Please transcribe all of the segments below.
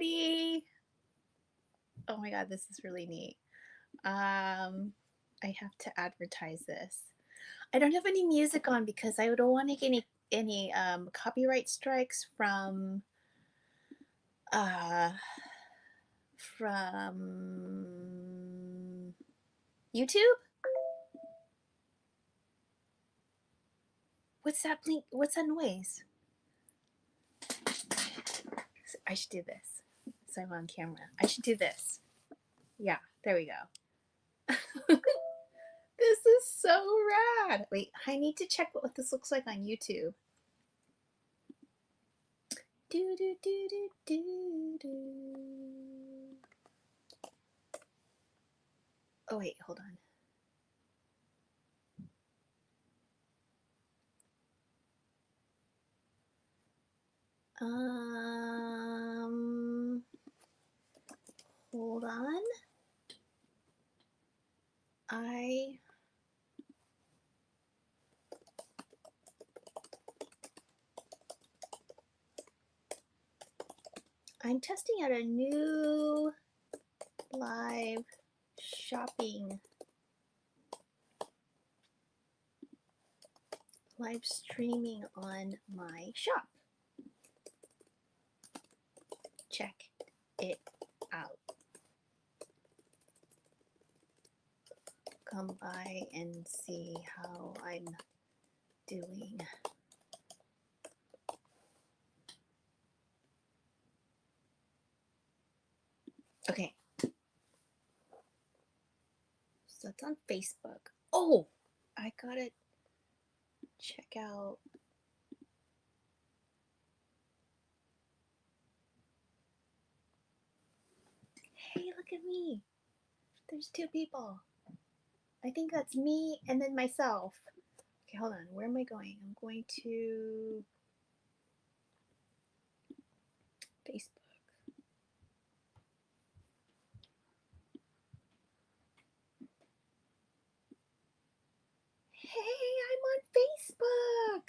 everybody. Oh my god, this is really neat. I have to advertise this. I don't have any music on because I don't want to get any copyright strikes uh from YouTube. What's that blink? What's that noise? I should do this. So I'm on camera. I should do this. Yeah, there we go. This is so rad. Wait, I need to check what this looks like on YouTube. Do do do do do do. Oh wait, hold on. Hold on. I'm testing out a new live streaming on my shop. Check it out. Come by and see how I'm doing. Okay. So it's on Facebook. Oh, I gotta check out. Hey, look at me. There's two people. I think that's me and then myself. Okay, hold on. Where am I going? I'm going to Facebook. Hey, I'm on Facebook.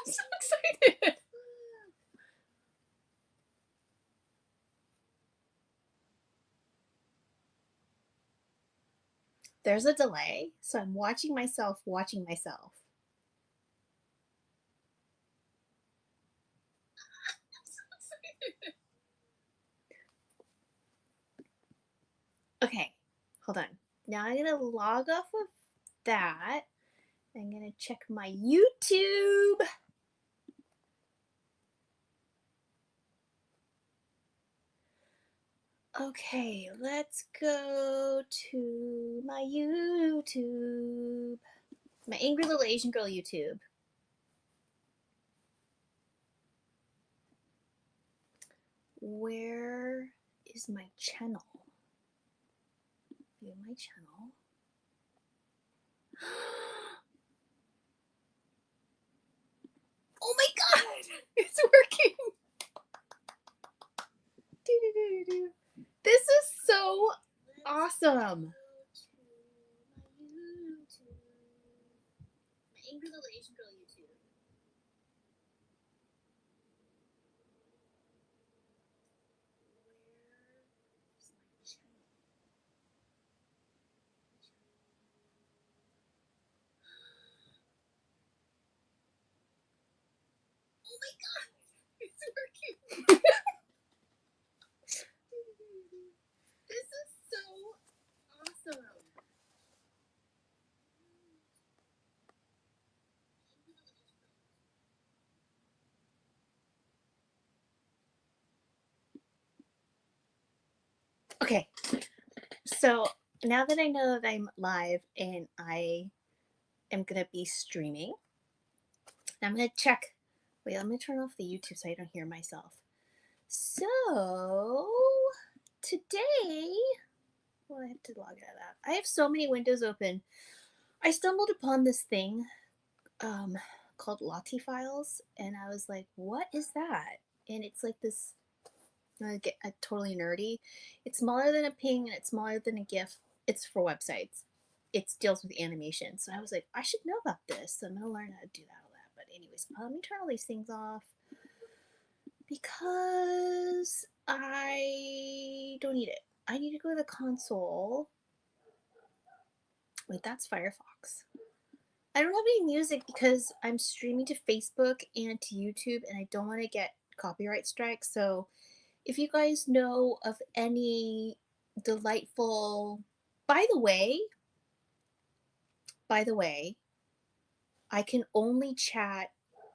I'm so excited. There's a delay, so I'm watching myself watching myself. Okay, hold on. Now I'm gonna log off of that. I'm gonna check my YouTube. Okay, let's go to my YouTube. My Angry Little Asian Girl YouTube. Where is my channel? View my channel. Oh my god! It's working! This is so awesome! My Angry Little Asian Girl YouTube. Oh my god! It's working! This is so awesome! Okay, so now that I know that I'm live and I am gonna be streaming, I'm gonna check. Wait, I'm gonna turn off the YouTube so I don't hear myself. So today, well, I have to log out of that. I have so many windows open. I stumbled upon this thing called Lottie Files, and I was like, "What is that?" And it's like this I get totally nerdy. It's smaller than a ping and it's smaller than a GIF. It's for websites. It deals with animation. So I was like, I should know about this. So I'm gonna learn how to do that all that. But anyways, let me turn all these things off because I don't need it. I need to go to the console. Wait, that's Firefox. I don't have any music because I'm streaming to Facebook and to YouTube and I don't want to get copyright strikes. So if you guys know of any delightful, by the way, by the way, I can only chat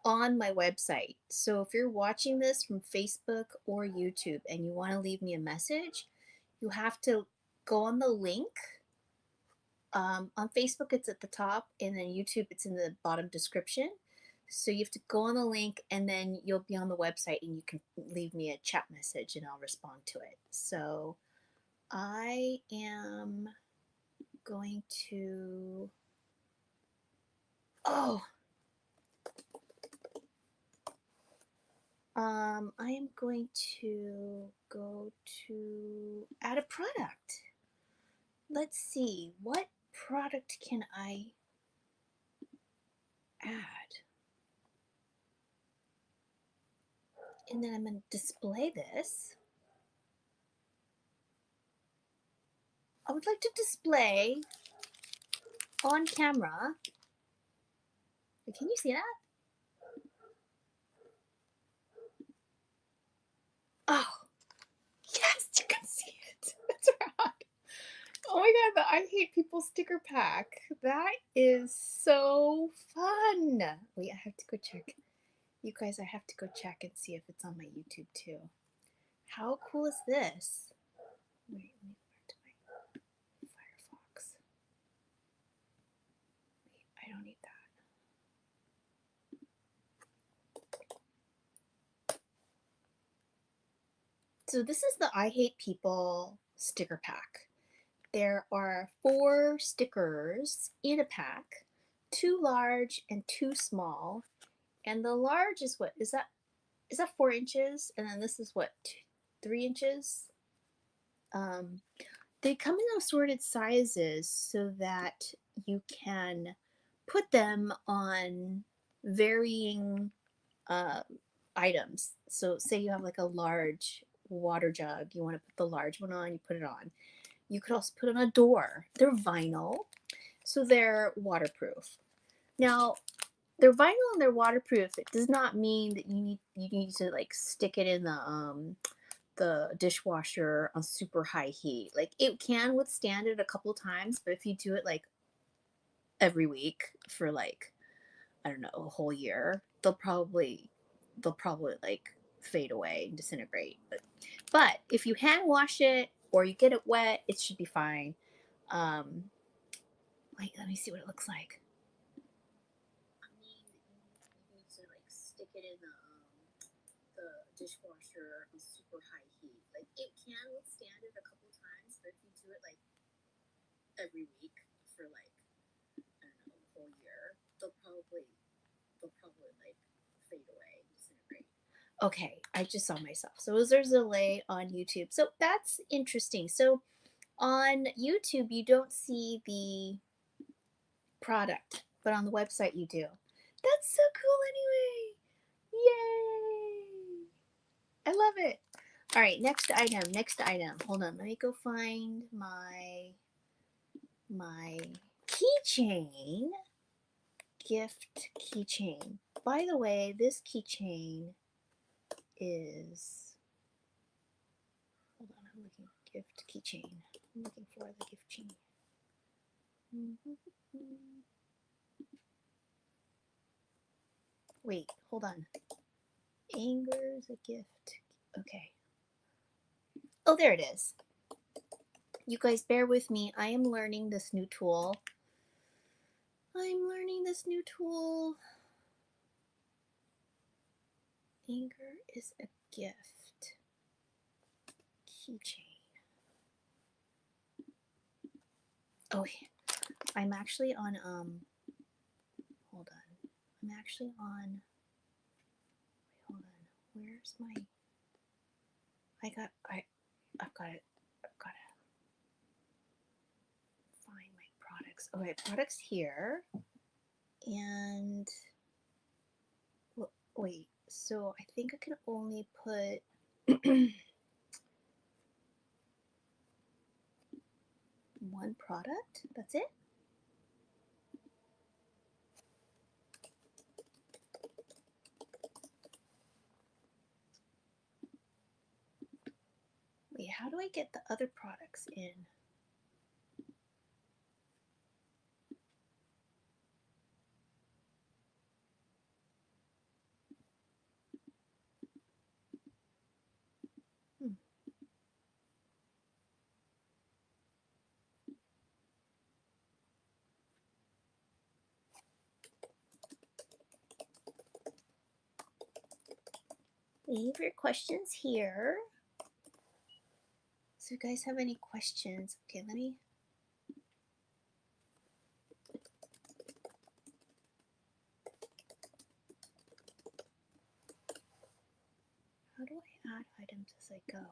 on my website. So if you're watching this from Facebook or YouTube and you want to leave me a message, you have to go on the link. On Facebook, it's at the top, and then YouTube, it's in the bottom description. So you have to go on the link, and then you'll be on the website, and you can leave me a chat message, and I'll respond to it. So I am going to. Oh, I am going to go to add a product. Let's see, what product can I add? And then I'm going to display this. I would like to display on camera. Can you see that? Oh, yes, you can see it. That's right. Oh my god, the I Hate People sticker pack. That is so fun. Wait, I have to go check. You guys, I have to go check and see if it's on my YouTube too. How cool is this? Wait, let me go back to my Firefox. Wait, I don't need that. So this is the I Hate People sticker pack. There are 4 stickers in a pack, 2 large and 2 small. And the large is what? Is that 4 inches? And then this is what? 3 inches? They come in assorted sizes so that you can put them on varying uh, items. So say you have like a large water jug, you want to put the large one on, you put it on. You could also put on a door. They're vinyl, so they're waterproof. Now, they're vinyl and they're waterproof. It does not mean that you need to like stick it in the dishwasher on super high heat. Like it can withstand it a couple times, but if you do it like every week for like I don't know, a whole year, they'll probably like fade away and disintegrate. But if you hand wash it or you get it wet, it should be fine. Um, wait, let me see what it looks like. I mean, you need to like stick it in the dishwasher on super high heat. Like it can withstand it a couple times, but if you do it like every week for like I don't know, a whole year, they'll probably like fade away, disintegrate. Okay, I just saw myself. So there's a delay on YouTube. So that's interesting. So on YouTube, you don't see the product, but on the website you do. That's so cool anyway. Yay! I love it. All right, next item. Hold on, let me go find my keychain. Gift keychain. By the way, this keychain is hold on, I'm looking gift keychain. I'm looking for the gift chain. Wait, hold on. Anger's a gift. Okay. Oh, there it is. You guys bear with me. I am learning this new tool. Anger is a gift. Keychain. Oh, I'm actually on hold on. I'm actually on hold on. Where's my I've got to find my products. Okay, products here. And wait, so I think I can only put one product. That's it. Wait, how do I get the other products in? Hmm. Leave your questions here. So, you guys have any questions? Okay, let me. How do I add items as I go?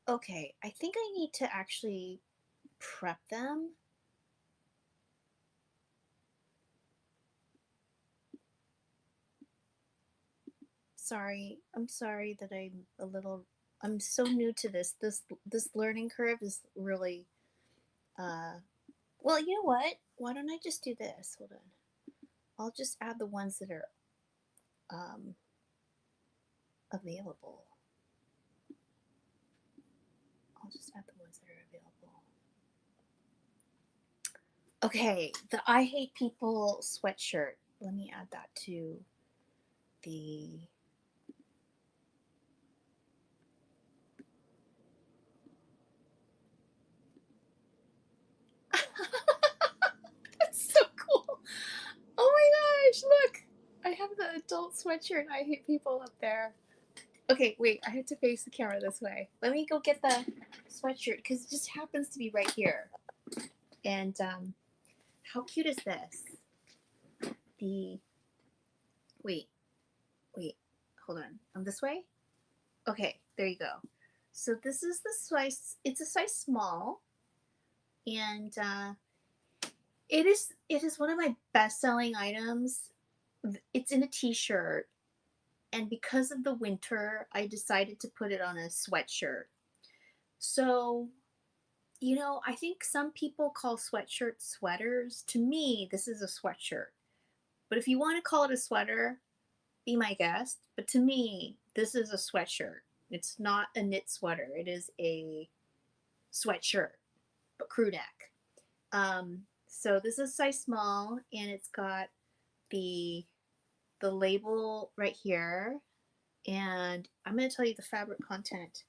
Okay, I think I need to actually prep them. Sorry, I'm sorry that I'm so new to this. This learning curve is really well, you know what? Why don't I just do this? Hold on. I'll just add the ones that are um available. I'll just add the ones that are available. Okay, the I Hate People sweatshirt. Let me add that to the That's so cool. Oh my gosh, look. I have the adult sweatshirt I Hate People up there. Okay, wait, I have to face the camera this way. Let me go get the sweatshirt because it just happens to be right here. And how cute is this? The wait, wait, hold on. This way? Okay, there you go. So this is the size. It's a size small, and it is one of my best selling items. It's in a t-shirt, and because of the winter, I decided to put it on a sweatshirt. So, I think some people call sweatshirts sweaters. To me, this is a sweatshirt. But if you want to call it a sweater, be my guest. But to me, this is a sweatshirt. It's not a knit sweater. It is a sweatshirt, but crew neck. So this is size small, and it's got the label right here. And I'm going to tell you the fabric content.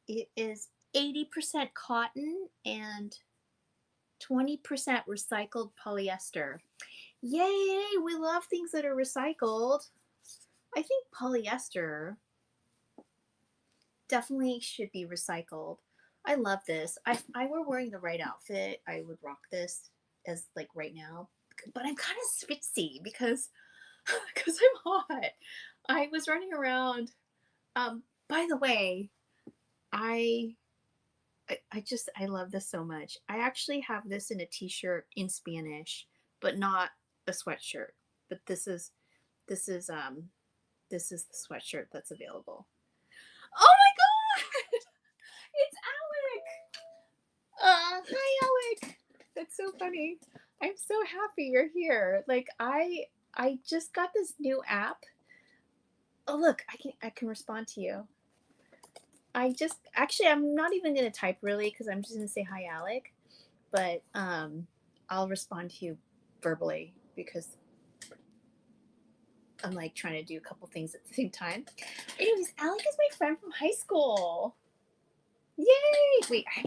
It is 80% cotton and 20% recycled polyester. Yay! We love things that are recycled. I think polyester definitely should be recycled. I love this. If I were wearing the right outfit, I would rock this as like right now. But I'm kind of switzy because I'm hot. I was running around. By the way, I I love this so much. I actually have this in a t-shirt in Spanish, but not a sweatshirt. But this is this is the sweatshirt that's available. Oh my god! It's Alec. Hi Alec. That's so funny. I'm so happy you're here. Like I just got this new app. Oh look, I can respond to you. I'm not even gonna type really because I'm just gonna say hi Alec, but I'll respond to you verbally because I'm like trying to do a couple things at the same time. Anyways, Alec is my friend from high school. Yay! Wait, I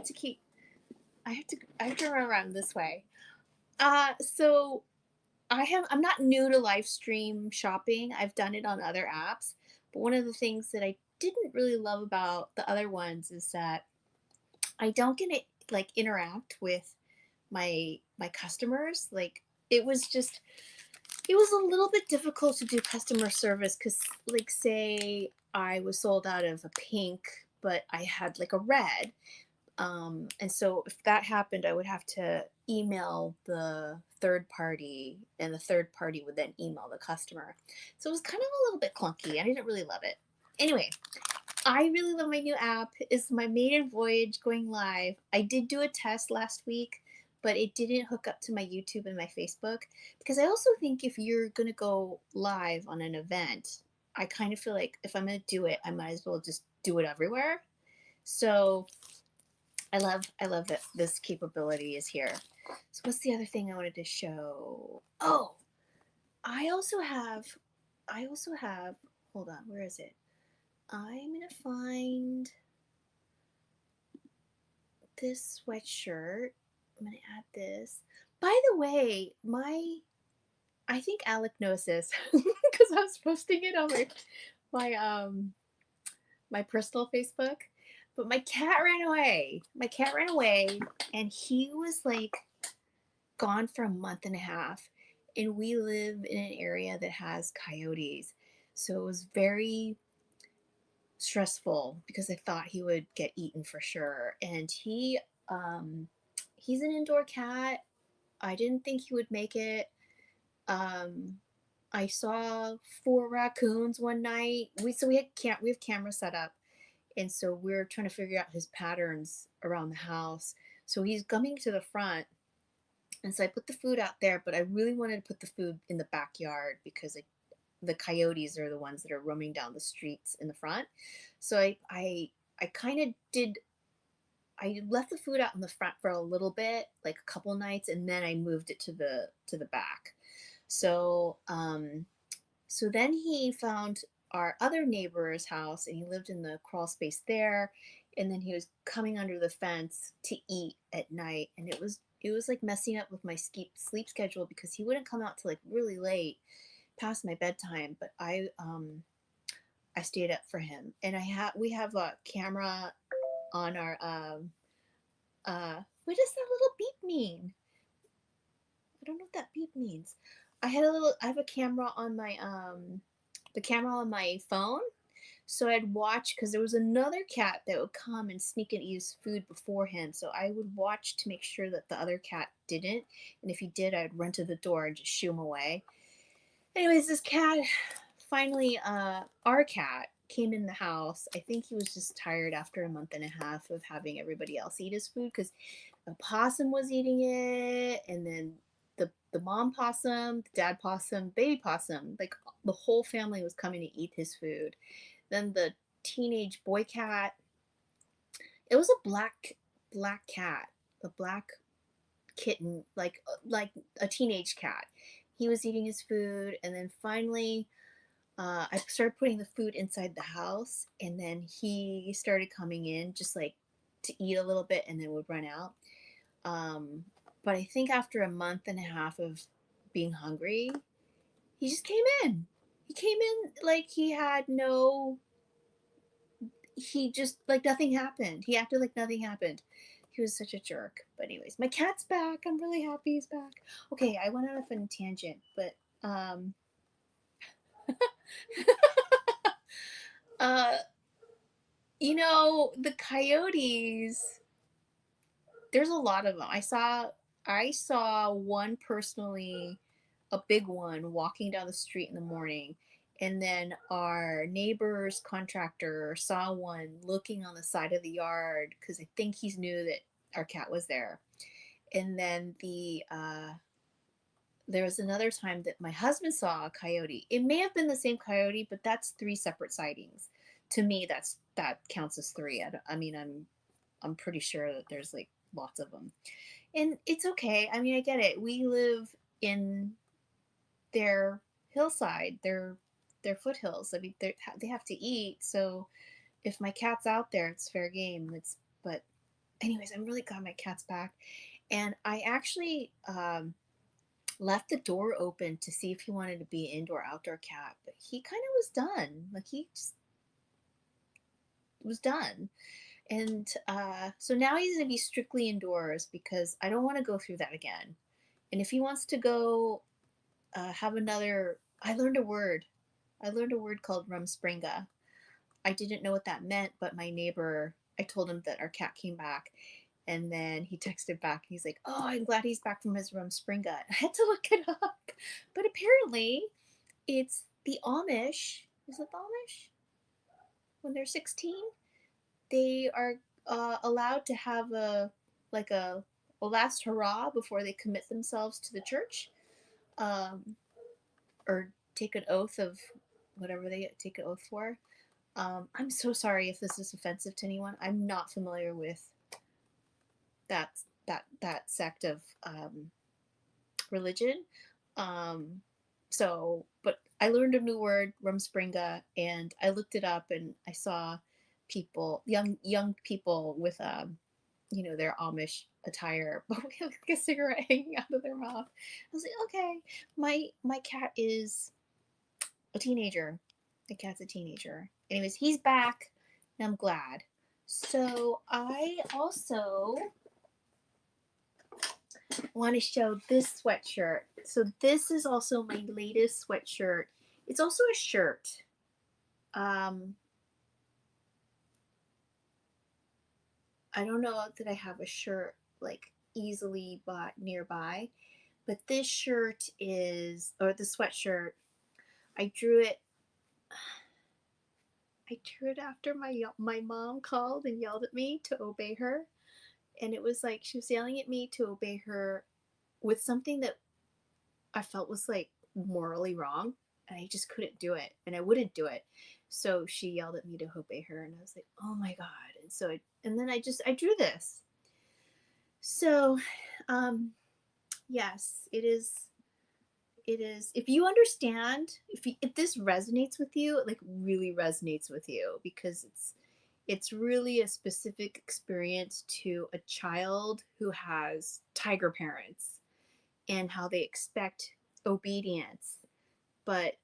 have to run around this way. So I'm not new to live stream shopping. I've done it on other apps, but one of the things that I didn't really love about the other ones is that I don't get to like interact with my customers. Like it was just it was a little bit difficult to do customer service because like say I was sold out of a pink, but I had like a red. And so if that happened, I would have to email the third party, and the third party would then email the customer. So it was kind of a little bit clunky. I didn't really love it. Anyway, I really love my new app. It's my maiden voyage going live. I did do a test last week, but it didn't hook up to my YouTube and my Facebook, because I also think if you're going to go live on an event, I kind of feel like if I'm going to do it, I might as well just do it everywhere. So I love that this capability is here. So what's the other thing I wanted to show? Oh, I also have hold on, where is it? I'm gonna find this sweatshirt. I'm gonna add this. By the way, I think Alec knows this because I was posting it on my my personal Facebook. But my cat ran away. My cat ran away, and he was like gone for a month and a half. And we live in an area that has coyotes. So it was very stressful because I thought he would get eaten for sure. And he's an indoor cat. I didn't think he would make it. Um, I saw 4 raccoons one night. We have cameras set up, and so we're trying to figure out his patterns around the house. So he's coming to the front, and so I put the food out there, but I really wanted to put the food in the backyard because the coyotes are the ones that are roaming down the streets in the front. So I kind of did. I left the food out in the front for a little bit, like a couple nights, and then I moved it to the back. So so then he found our other neighbor's house, and he lived in the crawl space there. And then he was coming under the fence to eat at night, and it was like messing up with my sleep schedule because he wouldn't come out till like really late, past my bedtime. But I stayed up for him, and we have a camera on our what does that little beep mean? I don't know what that beep means. I have a camera on my the camera on my phone. So I'd watch because there was another cat that would come and sneak and eat his food before him. So I would watch to make sure that the other cat didn't. And if he did, I'd run to the door and just shoo him away. Anyways, this cat finally, our cat came in the house. I think he was just tired after a month and a half of having everybody else eat his food because the possum was eating it, and then the mom possum, the dad possum, baby possum, like the whole family was coming to eat his food. Then the teenage boy cat, it was a black cat, a black kitten, like a teenage cat. He was eating his food, and then finally I started putting the food inside the house, and then he started coming in just like to eat a little bit and then would run out. But I think after a month and a half of being hungry, he just came in. He came in like he had no, he just, like nothing happened. He acted like nothing happened. He was such a jerk. But, anyways, my cat's back. I'm really happy he's back. Okay, I went on a fun tangent, but, uh, the coyotes, there's a lot of them. I saw one personally, a big one, walking down the street in the morning. And then our neighbor's contractor saw one looking on the side of the yard because I think he knew that our cat was there. And then there was another time that my husband saw a coyote. It may have been the same coyote, but that's 3 separate sightings. To me, that counts as 3. I mean, I'm pretty sure that there's like lots of them, and it's okay. I mean, I get it. We live in their hillside, their foothills. I mean, they have to eat. So if my cat's out there, it's fair game. But anyways, I'm really glad my cat's back, and I actually left the door open to see if he wanted to be an indoor outdoor cat, but he kind of was done. Like he just was done. And so now he's going to be strictly indoors because I don't want to go through that again. And if he wants to go have another, I learned a word. I learned a word called rumspringa. I didn't know what that meant, but my neighbor, I told him that our cat came back. And then he texted back. He's like, "Oh, I'm glad he's back from his Rumspringa." I had to look it up. But apparently, it's the Amish. Is it the Amish? When they're 16, they are allowed to have like a last hurrah before they commit themselves to the church, um, or take an oath of whatever they take an oath for. I'm so sorry if this is offensive to anyone. I'm not familiar with that that sect of religion. Um, but I learned a new word, Rumspringa, and I looked it up, and I saw people, young people with their Amish attire, but with like a cigarette hanging out of their mouth. I was like, okay, my cat is a teenager. My cat's a teenager. Anyways, he's back, and I'm glad. So I also want to show this sweatshirt. So this is also my latest sweatshirt. It's also a shirt. I don't know that I have a shirt like easily bought nearby, but this shirt is, or the sweatshirt, I drew it. I drew it after my mom called and yelled at me to obey her, and it was like she was yelling at me to obey her with something that I felt was like morally wrong, and I just couldn't do it, and I wouldn't do it. So she yelled at me to obey her, and I was like, "Oh my god!" And then I drew this. So, yes, it is. It is. If you understand, if this resonates with you, it like really resonates with you because it's really a specific experience to a child who has tiger parents and how they expect obedience, but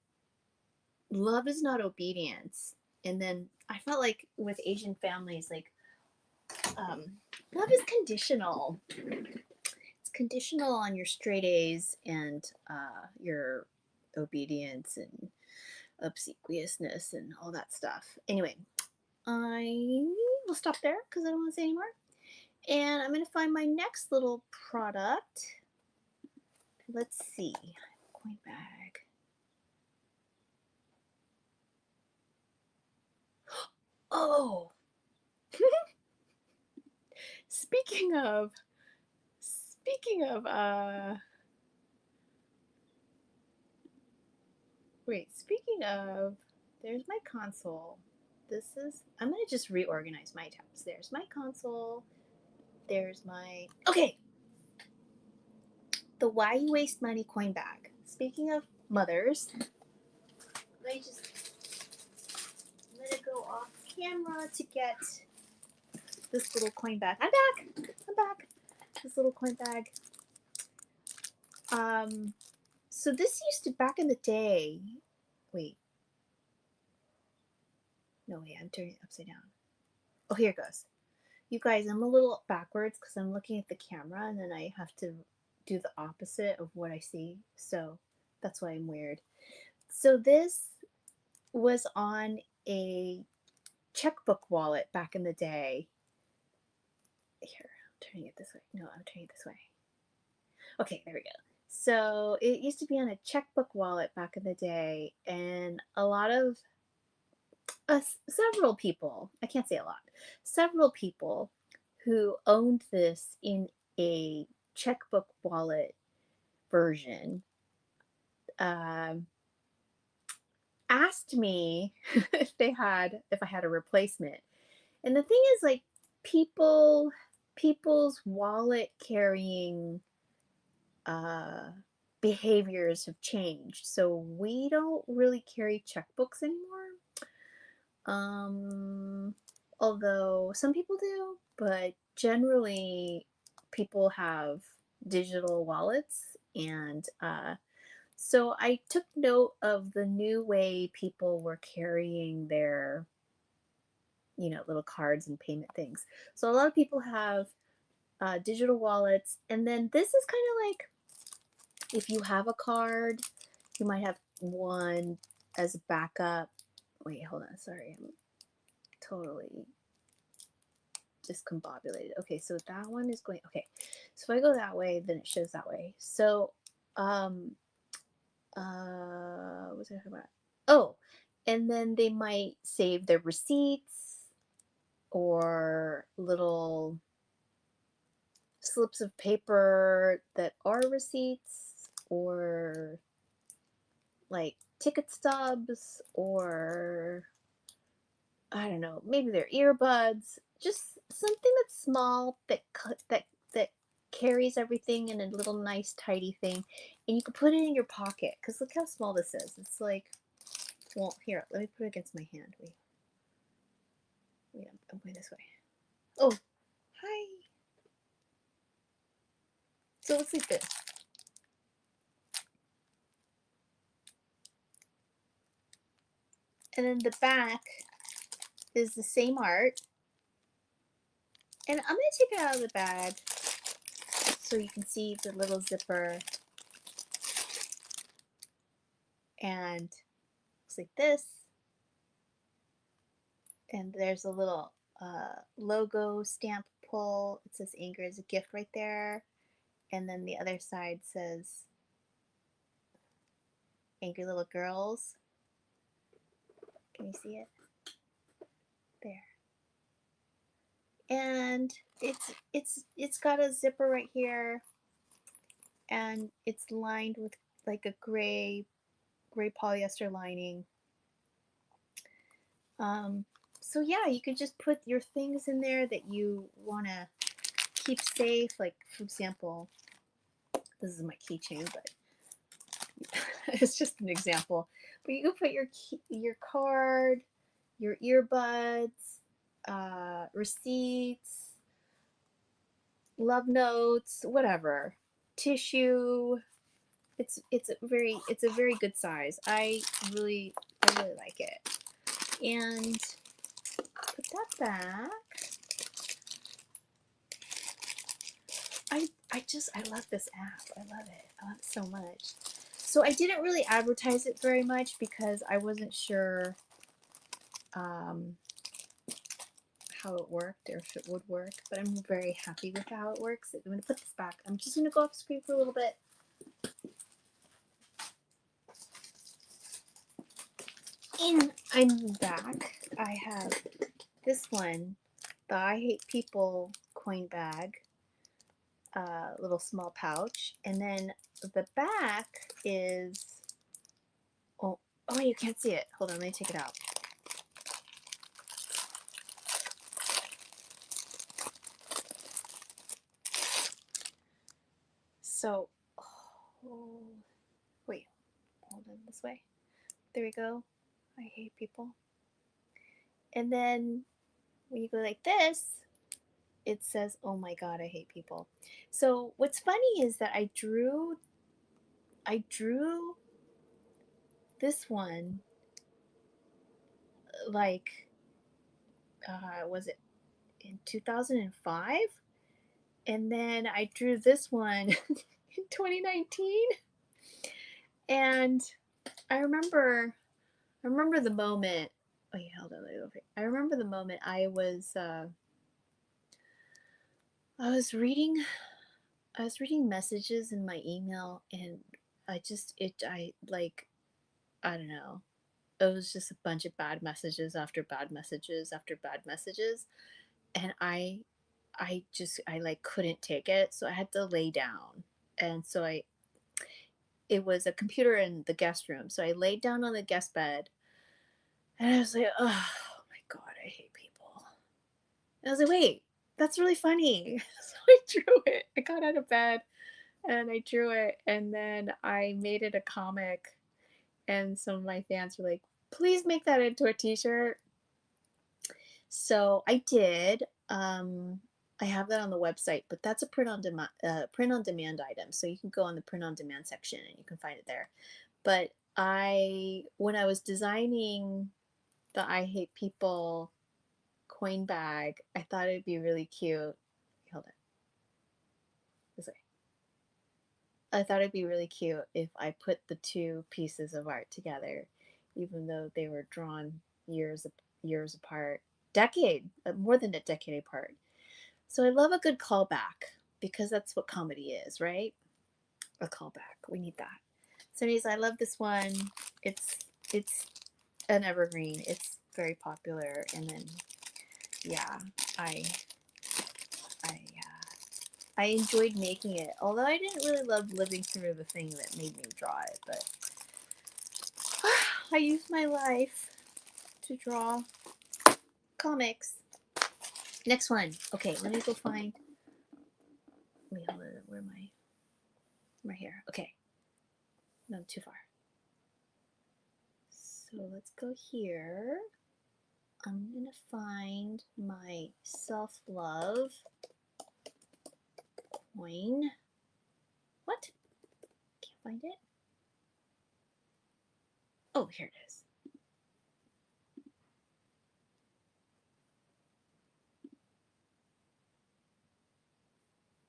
love is not obedience. And then I felt like with Asian families, like um, love is conditional. It's conditional on your straight A's and your obedience and obsequiousness and all that stuff. Anyway, I will stop there because I don't want to say anymore. And I'm going to find my next little product. Let's see. Coin bag. Oh, speaking of, speaking of, wait, speaking of, there's my console. I'm going to just reorganize my tabs. There's my console. There's my, okay, the Why You Waste Money coin bag. Speaking of mothers, I'm going to go off camera to get this little coin bag. I'm back. This little coin bag. So this used to, back in the day, wait. No, wait, I'm turning it upside down. Oh, here it goes. You guys, I'm a little backwards because I'm looking at the camera and then I have to do the opposite of what I see. So that's why I'm weird. So this was on a checkbook wallet back in the day. Here, I'm turning it this way. No, I'm turning it this way. Okay, there we go. So it used to be on a checkbook wallet back in the day, and a lot of several people, I can't say a lot, several people who owned this in a checkbook wallet version asked me if I had a replacement. And the thing is, like, people's wallet carrying behaviors have changed. So we don't really carry checkbooks anymore. Although some people do, but generally people have digital wallets. And so I took note of the new way people were carrying their, little cards and payment things. So a lot of people have digital wallets. And then this is kind of like, if you have a card, you might have one as a backup. Wait, hold on. Sorry. totally discombobulated. Okay, so that one is going, okay. So if I go that way, then it shows that way. So, what was I talking about? Oh, and then they might save their receipts or little slips of paper that are receipts, or like ticket stubs, or I don't know, maybe they're earbuds, just something that's small that carries everything in a little nice tidy thing, and you can put it in your pocket. Cause look how small this is. It's like, well, here, let me put it against my hand. Wait, I'm going this way. Oh, hi. So let's like this. And then the back is the same art. And I'm gonna take it out of the bag so you can see the little zipper, and looks like this. And there's a little logo stamp pull. It says anger is a gift right there. And then the other side says angry little girls. Can you see it? There. And it's got a zipper right here, and it's lined with like a gray polyester lining. So yeah, you could just put your things in there that you want to keep safe. Like, for example, this is my keychain, but it's just an example. But you can put your card, your earbuds, receipts, love notes, whatever, tissue. It's a very good size. I really like it. And put that back. I love this app. I love it. I love it so much. So I didn't really advertise it very much because I wasn't sure how it worked or if it would work, but I'm very happy with how it works. I'm going to put this back. I'm just going to go off screen for a little bit. I'm back. I have this one, the I Hate People coin bag, little small pouch, and then the back is, oh, you can't see it. Hold on, let me take it out. So, oh, wait, hold on this way. There we go. I hate people. And then when you go like this, it says, oh my God, I hate people. So what's funny is that I drew this one, like, was it in 2005? And then I drew this one in 2019. And I remember the moment. Oh yeah, hold on. I remember the moment I was reading messages in my email, and I don't know. It was just a bunch of bad messages after bad messages after bad messages, and I like couldn't take it, so I had to lay down. And so it was a computer in the guest room, so I laid down on the guest bed, and I was like, oh my God, I hate people. And I was like, wait, that's really funny. So I drew it. I got out of bed and I drew it, and then I made it a comic, and some of my fans were like, please make that into a t-shirt. So I did. I have that on the website, but that's a print on demand item. So you can go on the print on demand section and you can find it there. But when I was designing the I Hate People coin bag, I thought it'd be really cute. Hold it this way. I thought it'd be really cute if I put the two pieces of art together, even though they were drawn years apart. decade, more than a decade apart. So I love a good callback because that's what comedy is, right? A callback. We need that. So anyways, I love this one. It's an evergreen. It's very popular. And then yeah, I I I enjoyed making it. Although I didn't really love living through the thing that made me draw it, but I used my life to draw comics. Next one. Okay, let me go find. Wait, hold on. Where am I? Right here. Okay. No, too far. So let's go here. I'm gonna find my self-love coin. What? Can't find it. Oh, here it is.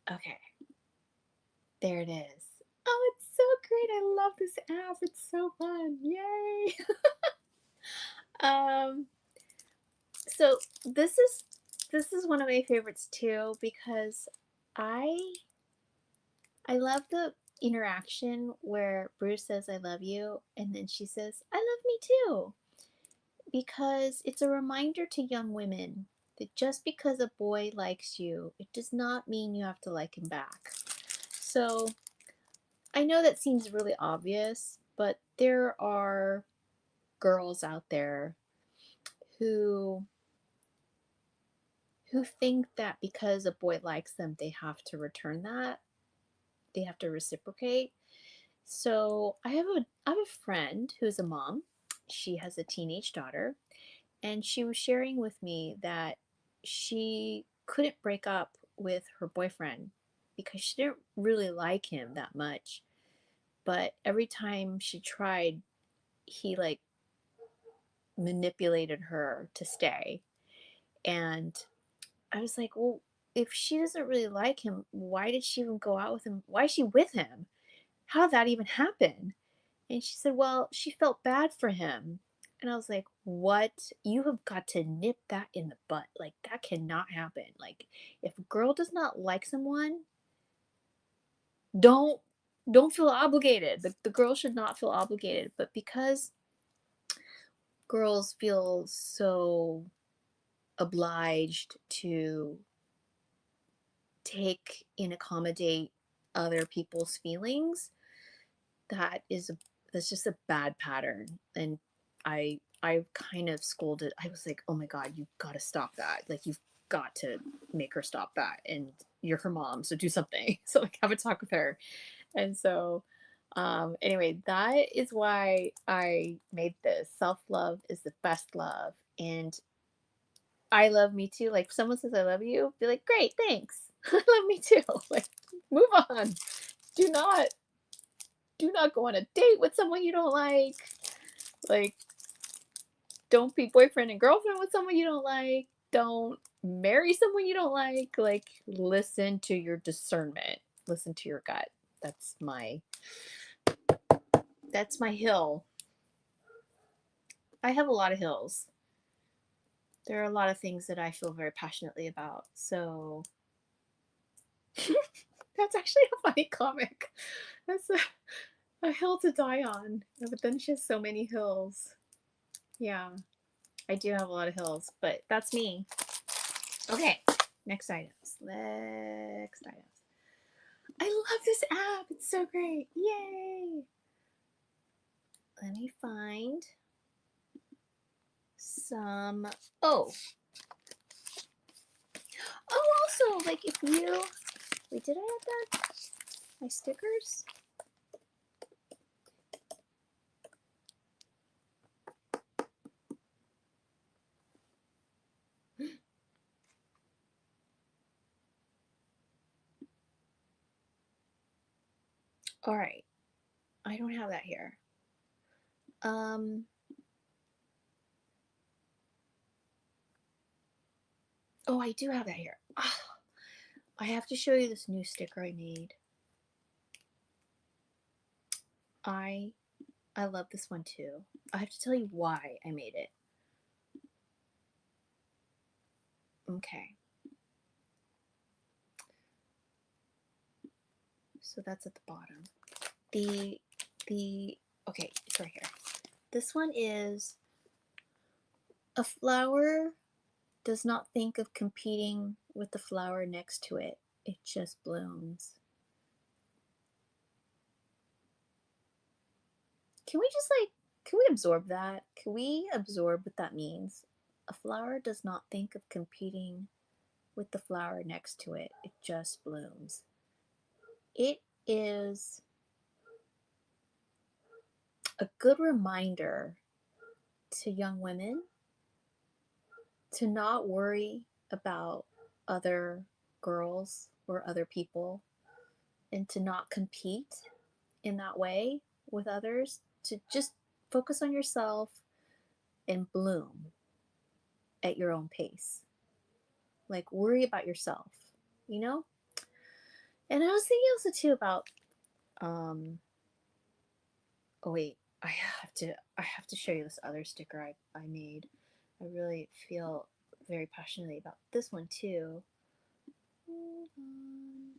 Okay. There it is. Oh, it's so great. I love this app. It's so fun. Yay. um so this is one of my favorites too because I I love the interaction where Bruce says I love you and then she says I love me too because it's a reminder to young women that just because a boy likes you, it does not mean you have to like him back. So I know that seems really obvious, but there are girls out there who think that because a boy likes them, they have to return that. They have to reciprocate. So I have a friend who's a mom. She has a teenage daughter, and she was sharing with me that she couldn't break up with her boyfriend because she didn't really like him that much. But every time she tried, he like manipulated her to stay. And I was like, well, if she doesn't really like him, why did she even go out with him? Why is she with him? How did that even happen? And she said, well, she felt bad for him. And I was like, what? You have got to nip that in the butt. Like, that cannot happen. Like, if a girl does not like someone, don't don't feel obligated. The girl should not feel obligated. But because girls feel so obliged to take and accommodate other people's feelings, that is that's just a bad pattern. And I kind of scolded. I was like, oh my god, you've got to stop that. Like, you've got to make her stop that. And you're her mom, so do something. So like, have a talk with her. And so anyway, that is why I made this. Self-love is the best love. And I love me too. Like, if someone says I love you, be like, great, thanks. I love me too. Like, move on. Do not go on a date with someone you don't like. Like, don't be boyfriend and girlfriend with someone you don't like. Don't marry someone you don't like. Like, listen to your discernment. Listen to your gut. That's my hill. I have a lot of hills. There are a lot of things that I feel very passionately about. So that's actually a funny comic. That's a hill to die on. But then she has so many hills. Yeah, I do have a lot of hills, but that's me. Okay, next items. Next items. I love this app. It's so great. Yay! Let me find some. Oh, also, like, if you. Wait, did I have that? My stickers? All right. I don't have that here. Um. Oh, I do have that here. Oh, I have to show you this new sticker I made. I I love this one too. I have to tell you why I made it. Okay. So that's at the bottom. Okay, it's right here. This one is a flower does not think of competing with the flower next to it. It just blooms. Can we just can we absorb that? Can we absorb what that means? A flower does not think of competing with the flower next to it. It just blooms. It is a good reminder to young women to not worry about other girls or other people and to not compete in that way with others, to just focus on yourself and bloom at your own pace. Like, worry about yourself, you know? And I was thinking also too about oh wait, I have to show you this other sticker I made. I really feel very passionately about this one too. Hold on.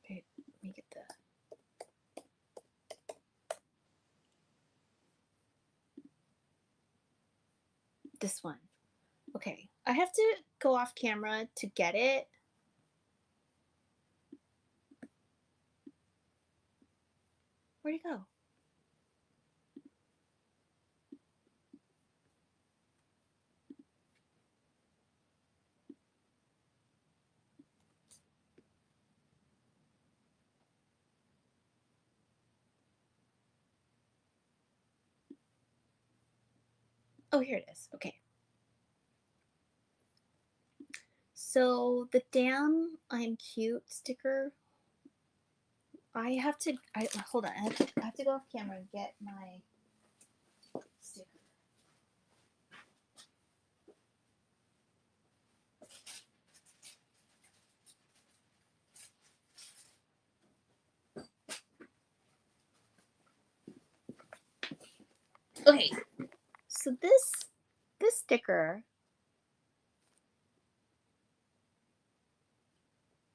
Wait, let me get this one. Okay, I have to go off camera to get it. Where'd it go? Oh, here it is. Okay. So the damn I'm cute sticker, hold on. I have to go off camera and get my sticker. Okay. So this sticker,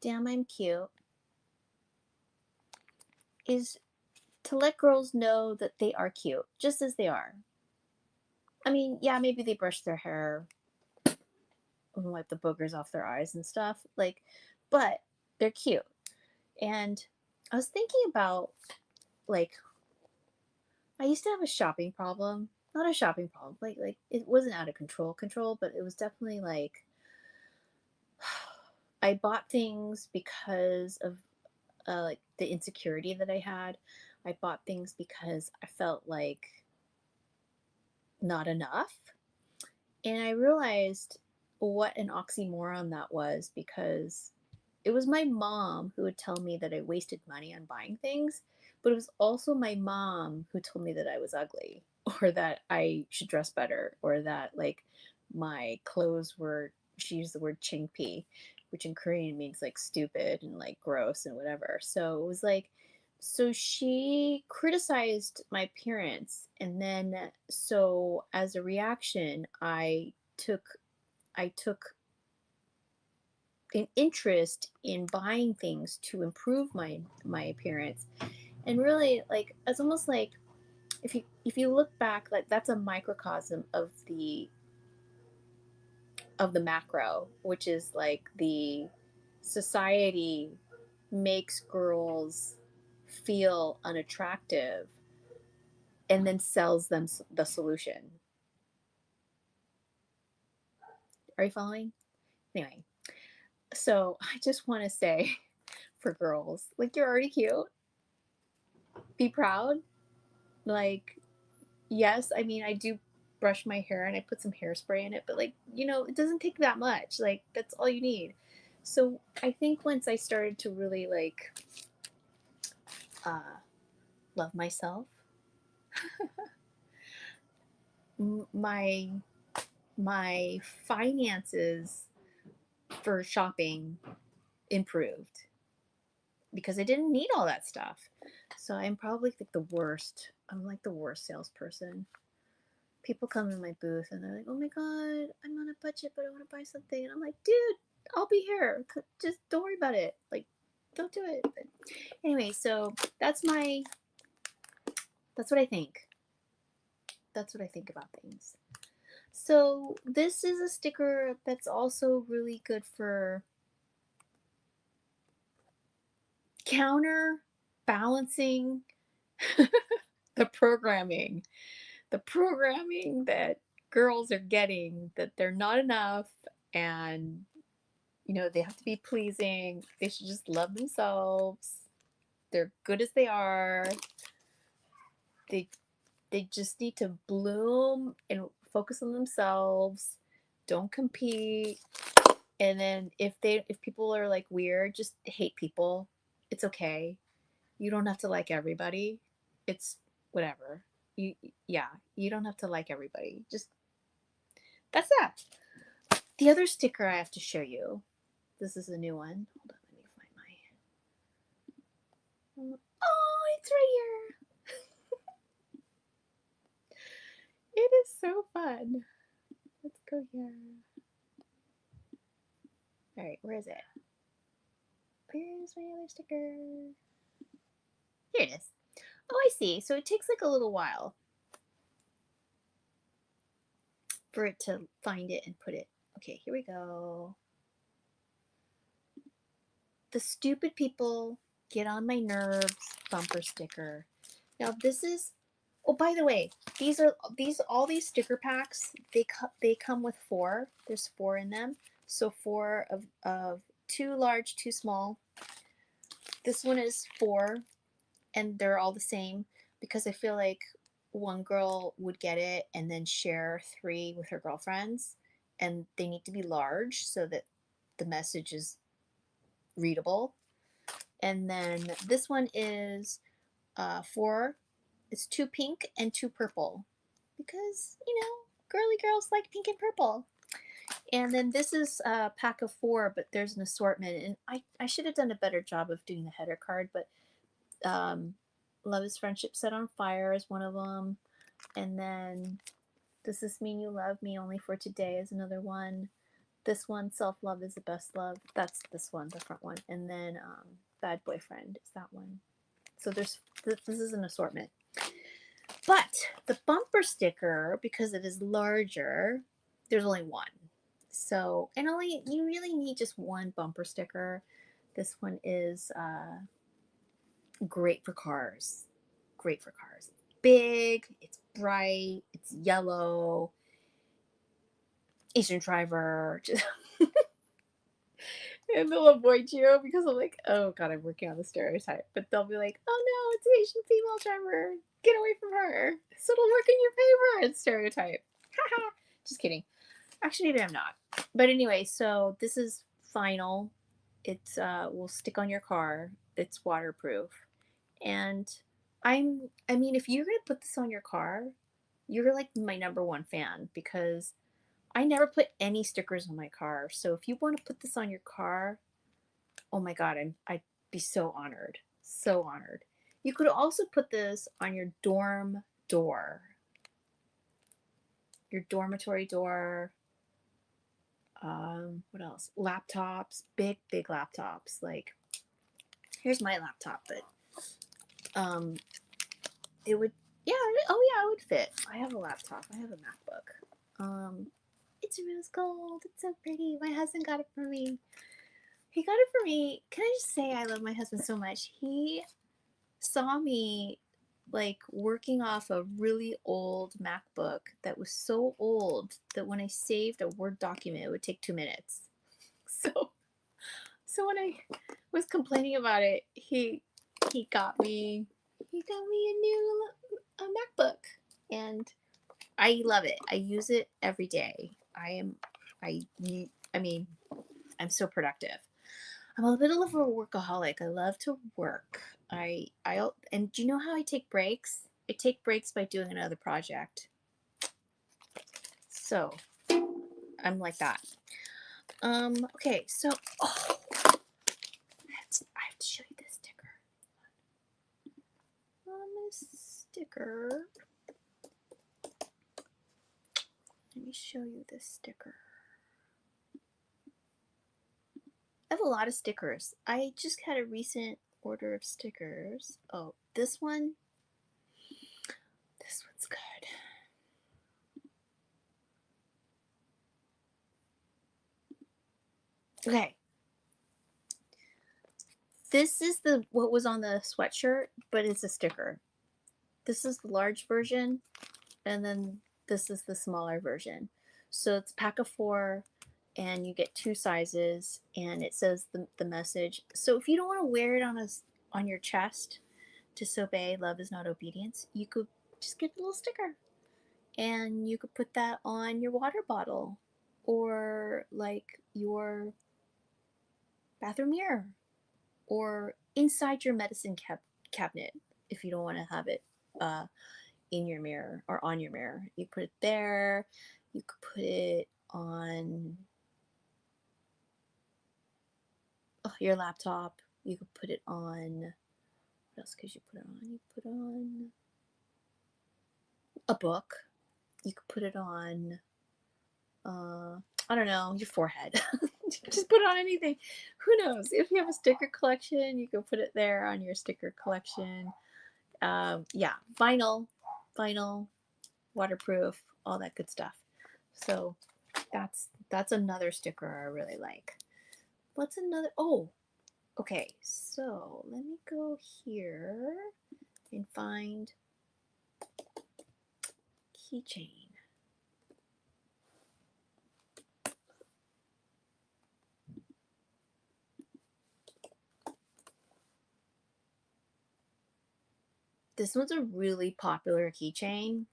damn I'm cute, is to let girls know that they are cute, just as they are. I mean, yeah, maybe they brush their hair and wipe the boogers off their eyes and stuff, like, but they're cute. And I was thinking about, like, I used to have a shopping problem. Not a shopping problem, like it wasn't out of control, but it was definitely like I bought things because of like the insecurity that I had. I bought things because I felt like not enough. And I realized what an oxymoron that was, because it was my mom who would tell me that I wasted money on buying things, but it was also my mom who told me that I was ugly or that I should dress better or that like my clothes were, she used the word chingpi, which in Korean means like stupid and like gross and whatever. So it was like, so she criticized my appearance, and then so as a reaction took I took an interest in buying things to improve my appearance. And really, like, it's almost like if you look back, like that's a microcosm of the macro, which is like the society makes girls feel unattractive and then sells them the solution. Are you following? Anyway, so I just want to say, for girls, like, you're already cute. Be proud. Like, yes, I mean, I do brush my hair and I put some hairspray in it, but like, it doesn't take that much. Like, that's all you need. So I think once I started to really like uh, love myself, my my finances for shopping improved because I didn't need all that stuff. So I'm probably like the worst I'm like the worst salesperson. People come in my booth and they're like, "Oh my god, I'm on a budget, but I want to buy something." And I'm like, "Dude, I'll be here. Just don't worry about it. Like, don't do it." But anyway, so that's what I think. That's what I think about things. So this is a sticker that's also really good for counterbalancing the programming. The programming that girls are getting, that they're not enough, and they have to be pleasing. They should just love themselves. They're good as they are. They just need to bloom and focus on themselves. Don't compete. And then if people are like weird, just hate people. It's okay. You don't have to like everybody. It's whatever. You yeah, you don't have to like everybody. Just that's that. The other sticker I have to show you. This is a new one. Hold on, let me find my. Oh, it's right here. It is so fun. Let's go here. All right, where is it? Where's my other sticker? Here it is. Oh, I see. So it takes like a little while for it to find it and put it. Okay, here we go. The stupid people get on my nerves bumper sticker. Now this is. Oh, by the way, all these sticker packs. They come with 4. There's 4 in them. So 4 of 2 large, 2 small. This one is 4, and they're all the same because I feel like one girl would get it and then share 3 with her girlfriends, and they need to be large so that the message is readable. And then this one is 4. It's 2 pink and 2 purple because girly girls like pink and purple. And then this is a pack of 4, but there's an assortment, and I should have done a better job of doing the header card, but Love is Friendship Set on Fire is one of them. And then Does This Mean You Love Me Only for Today is another one. This one, Self Love is the Best Love. That's this one, the front one. And then Bad Boyfriend is that one. So this is an assortment. But the bumper sticker, because it is larger, there's only one. So, and you really need just one bumper sticker. This one is great for cars. Great for cars. Big, it's bright, it's yellow. Asian driver. And they'll avoid you because I'm like, oh god, I'm working on the stereotype. But they'll be like, oh no, it's an Asian female driver. Get away from her. So it'll work in your favor. It's stereotype. Haha. Just kidding. Actually, I'm not. But anyway, so this is final. It's will stick on your car. It's waterproof. And I mean, if you're gonna put this on your car, you're like my number 1 fan because I never put any stickers on my car. So if you want to put this on your car, oh my god, I'd be so honored. So honored. You could also put this on your dorm door. Your dormitory door. What else? Laptops, big laptops. Like, here's my laptop, but it would, yeah, oh yeah, it would fit. I have a laptop. I have a MacBook. It's rose gold. It's so pretty. My husband got it for me. He got it for me. Can I just say I love my husband so much? He saw me like working off a really old MacBook that was so old that when I saved a Word document, it would take 2 minutes. So when I was complaining about it, he got me a new MacBook, and I love it. I use it every day. I mean, I'm so productive. I'm a little of a workaholic. I love to work. And do you know how I take breaks? I take breaks by doing another project. So I'm like that. Okay, so I have to show you this sticker. sticker. Let me show you this sticker. I have a lot of stickers. I just had a recent order of stickers. Oh, this one's good. Okay. This is what was on the sweatshirt, but it's a sticker. This is the large version, and then this is the smaller version. So it's a pack of 4, and you get 2 sizes, and it says the message. So if you don't want to wear it on your chest, disobey, love is not obedience, you could just get a little sticker, and you could put that on your water bottle, or like your bathroom mirror, or inside your medicine cabinet if you don't want to have it in your mirror or on your mirror. You put it there. You could put it on your laptop. You could put it on. What else could you put it on? You put on a book. You could put it on. I don't know, your forehead. Just put it on anything. Who knows? If you have a sticker collection, you can put it there on your sticker collection. Yeah, vinyl, waterproof, all that good stuff. So that's another sticker I really like. What's another? Oh, okay. So let me go here and find keychain. This one's a really popular keychain.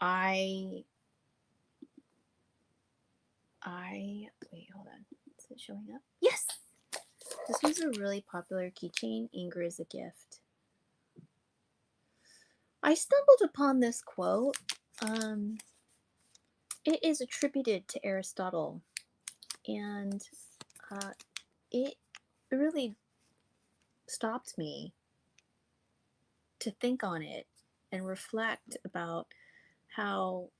I wait, hold on. Is it showing up? Yes! This one's a really popular keychain. Anger is a gift. I stumbled upon this quote. It is attributed to Aristotle, and it really stopped me to think on it and reflect about how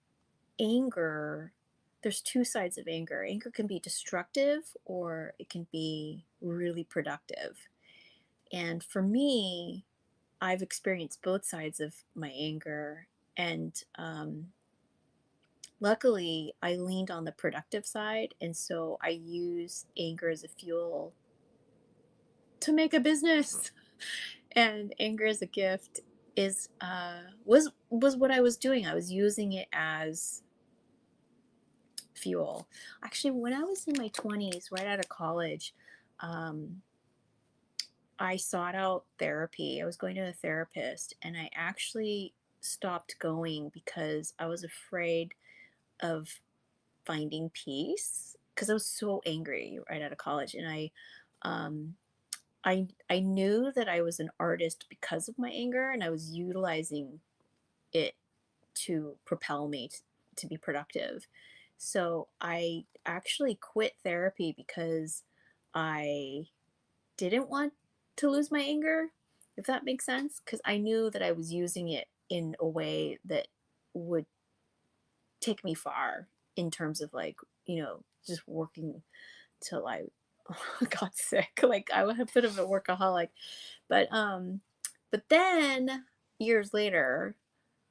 anger, there's 2 sides of anger. Anger can be destructive or it can be really productive. And for me, I've experienced both sides of my anger, and luckily I leaned on the productive side, and so I use anger as a fuel to make a business. And anger as a gift is was what I was doing. I was using it as fuel. Actually, when I was in my 20s, right out of college, I sought out therapy. I was going to a therapist, and I actually stopped going because I was afraid of finding peace because I was so angry right out of college, and um, I knew that I was an artist because of my anger, and I was utilizing it to propel me to be productive. So I actually quit therapy because I didn't want to lose my anger, if that makes sense, because I knew that I was using it in a way that would take me far in terms of, like, just working till I got sick. Like, I was a bit of a workaholic. But then years later,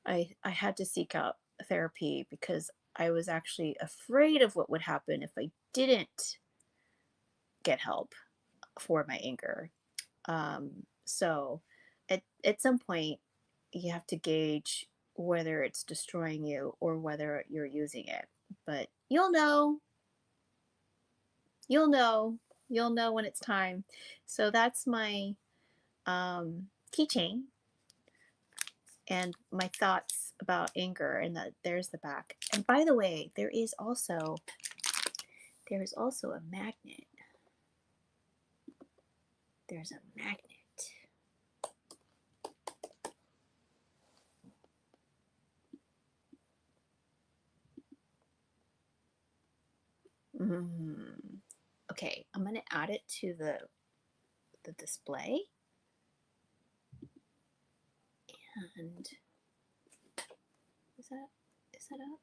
I had to seek out therapy because I was actually afraid of what would happen if I didn't get help for my anger. So at some point, you have to gauge whether it's destroying you or whether you're using it. But you'll know, you'll know when it's time. So that's my keychain and my thoughts about anger. And there's the back. And by the way, there is also a magnet. There's a magnet. Okay, I'm gonna add it to the display. And is that up?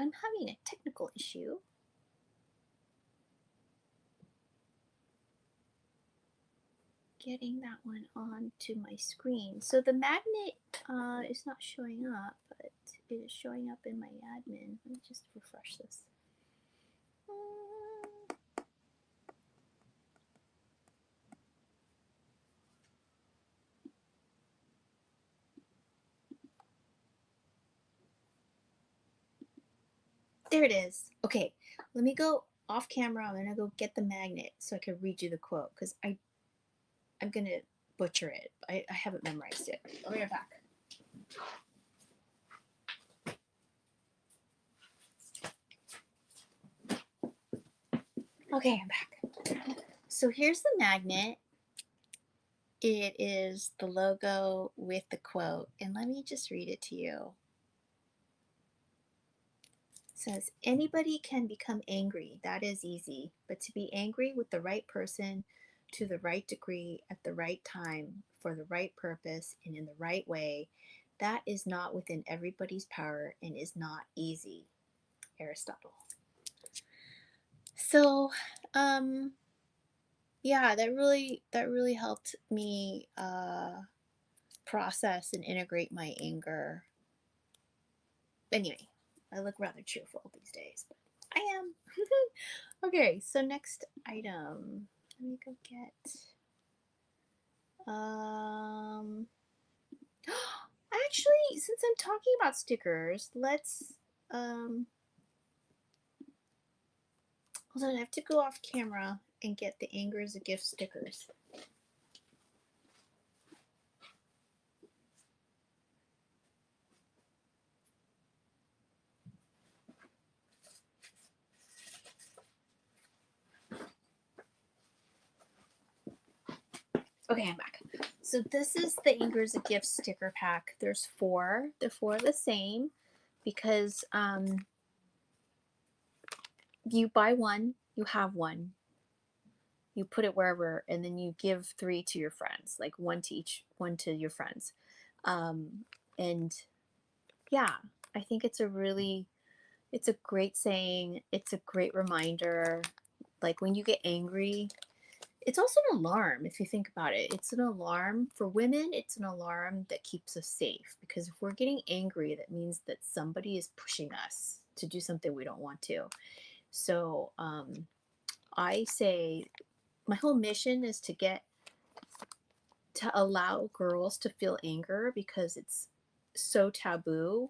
I'm having a technical issue. Getting that one onto my screen. So the magnet is not showing up, but it is showing up in my admin. Let me just refresh this. There it is. Okay, let me go off camera. I'm gonna go get the magnet so I can read you the quote because I'm gonna butcher it. I haven't memorized it. I'll be right back. Okay, I'm back. So here's the magnet. It is the logo with the quote, and let me just read it to you. It says, anybody can become angry. That is easy. But to be angry with the right person to the right degree at the right time for the right purpose and in the right way, that is not within everybody's power and is not easy. Aristotle. So, yeah, that really helped me process and integrate my anger. Anyway, I look rather cheerful these days, but I am. Okay, so next item. Let me go get. Actually, since I'm talking about stickers, let's hold on. I have to go off camera and get the anger is a gift stickers. Okay, I'm back. So this is the anger is a gift sticker pack. There's 4. They're 4 the same because you buy one, you have one, you put it wherever, and then you give 3 to your friends, like one to each, one to your friends. And yeah, I think it's a great saying. It's a great reminder. Like when you get angry, it's also an alarm if you think about it. It's an alarm for women. It's an alarm that keeps us safe because if we're getting angry, that means that somebody is pushing us to do something we don't want to. So I say my whole mission is to allow girls to feel anger because it's so taboo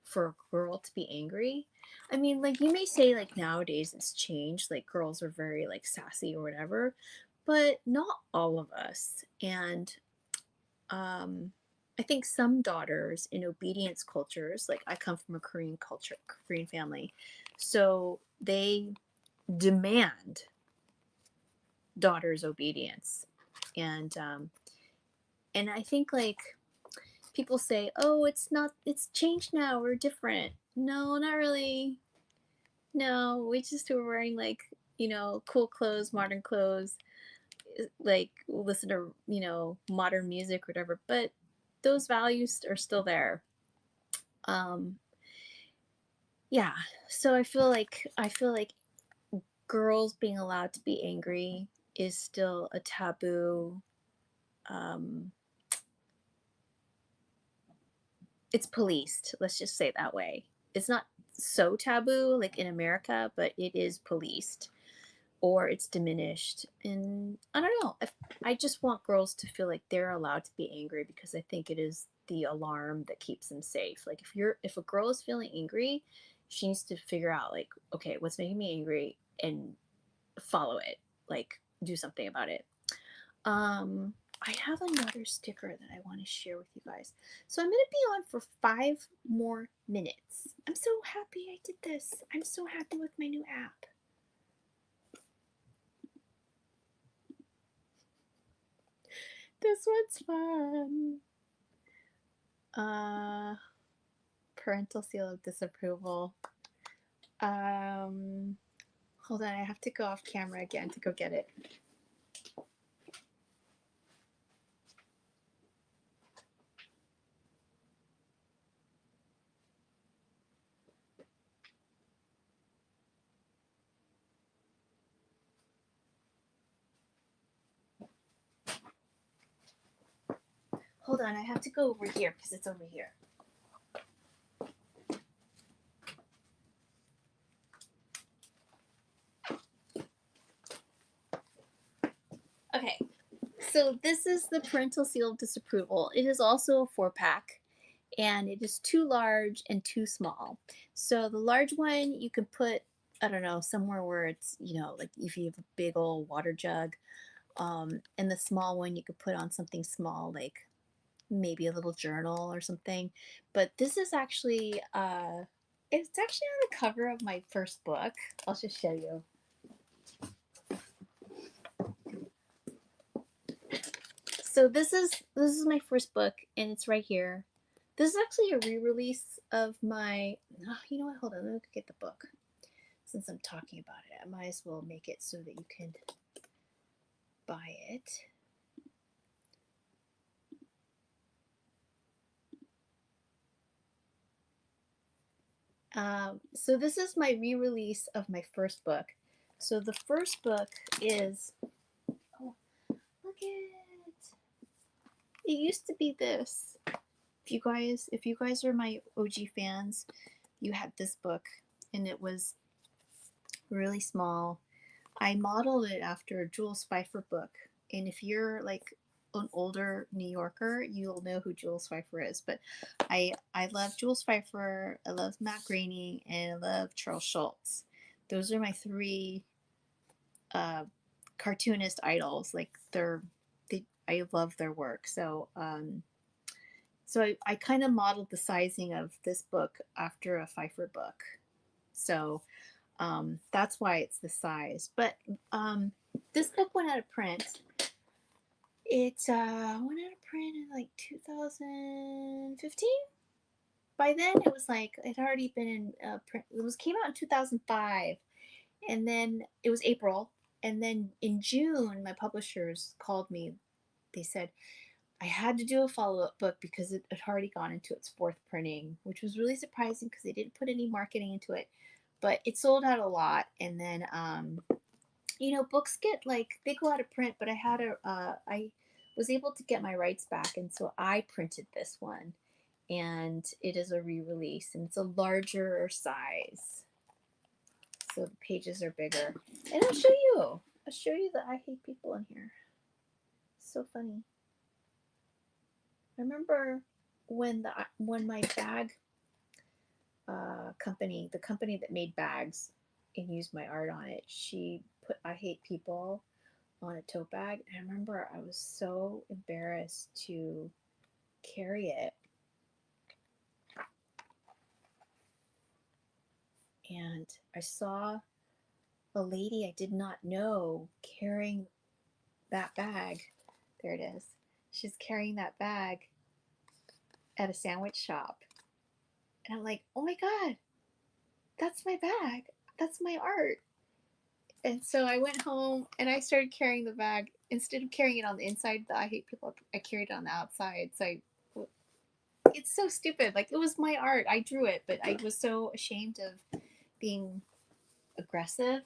for a girl to be angry. I mean, like you may say like nowadays it's changed, like girls are very like sassy or whatever, but not all of us. And I think some daughters in obedience cultures, like I come from a Korean culture, Korean family, so they demand daughters' obedience, and I think like people say, oh, it's changed now, we're different. No, not really. No, we just were wearing like, cool clothes, modern clothes, like listen to, modern music or whatever, but those values are still there. Um yeah, so I feel like girls being allowed to be angry is still a taboo. Um it's policed, let's just say it that way. It's not so taboo like in America, but it is policed or it's diminished. And I don't know. I just want girls to feel like they're allowed to be angry because I think it is the alarm that keeps them safe. Like if a girl is feeling angry, she needs to figure out like, okay, what's making me angry and follow it. Like do something about it. I have another sticker that I want to share with you guys. So I'm going to be on for 5 more minutes. I'm so happy I did this. I'm so happy with my new app. This one's fun. Parental seal of disapproval. Hold on, I have to go off camera again to go get it. Hold on, I have to go over here because it's over here. Okay, so this is the parental seal of disapproval. It is also a 4-pack, and it is too large and too small. So the large one you can put, I don't know, somewhere where it's, you know, like if you have a big old water jug. And the small one you could put on something small, like maybe a little journal or something. But this is actually, it's actually on the cover of my first book. I'll just show you. So this is my first book, and it's right here. This is actually a re-release of my. Oh, you know what? Hold on, let me get the book. Since I'm talking about it, I might as well make it so that you can buy it. So this is my re-release of my first book. So the first book is. Oh, look at it! It used to be this. If you guys are my OG fans, you had this book, and it was really small. I modeled it after a Jules Feiffer book, and if you're like an older New Yorker, you'll know who Jules Feiffer is. But I love Jules Feiffer, I love Matt Groening, and I love Charles Schulz. Those are my 3 cartoonist idols. Like I love their work. So I kind of modeled the sizing of this book after a Pfeiffer book. So that's why it's the size. But this book went out of print. It went out of print in like 2015. By then, it was like it had already been in print. Came out in 2005, and then it was April, and then in June, my publishers called me. They said I had to do a follow-up book because it had already gone into its 4th printing, which was really surprising because they didn't put any marketing into it. But it sold out a lot, and then you know, books get like they go out of print. But I was able to get my rights back, and so I printed this one, and it is a re-release, and it's a larger size, so the pages are bigger. And I'll show you the I Hate People in here. So funny. I remember when my bag company, the company that made bags and used my art on it, she put I Hate People on a tote bag. And I remember I was so embarrassed to carry it. And I saw a lady I did not know carrying that bag. There it is. She's carrying that bag at a sandwich shop. And I'm like, oh my God, that's my bag. That's my art. And so I went home and I started carrying the bag. Instead of carrying it on the inside, the I Hate People, I carried it on the outside. It's so stupid. Like, it was my art. I drew it, but I was so ashamed of being aggressive.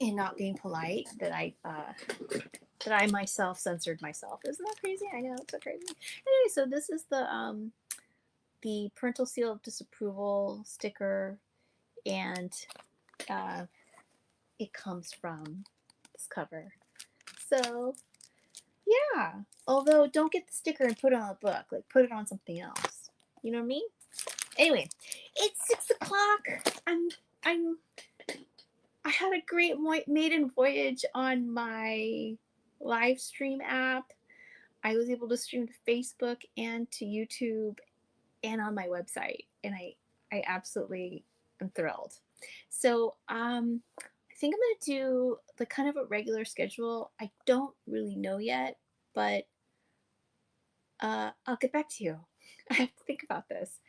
And not being polite that I myself censored myself. Isn't that crazy? I know, it's so crazy. Anyway, so this is the parental seal of disapproval sticker, and it comes from this cover. So yeah, although don't get the sticker and put it on a book. Like, put it on something else. You know what I mean? Anyway, it's 6 o'clock. I had a great maiden voyage on my live stream app. I was able to stream to Facebook and to YouTube and on my website, and I absolutely am thrilled. So I think I'm gonna do the kind of a regular schedule. I don't really know yet, but I'll get back to you. I have to think about this.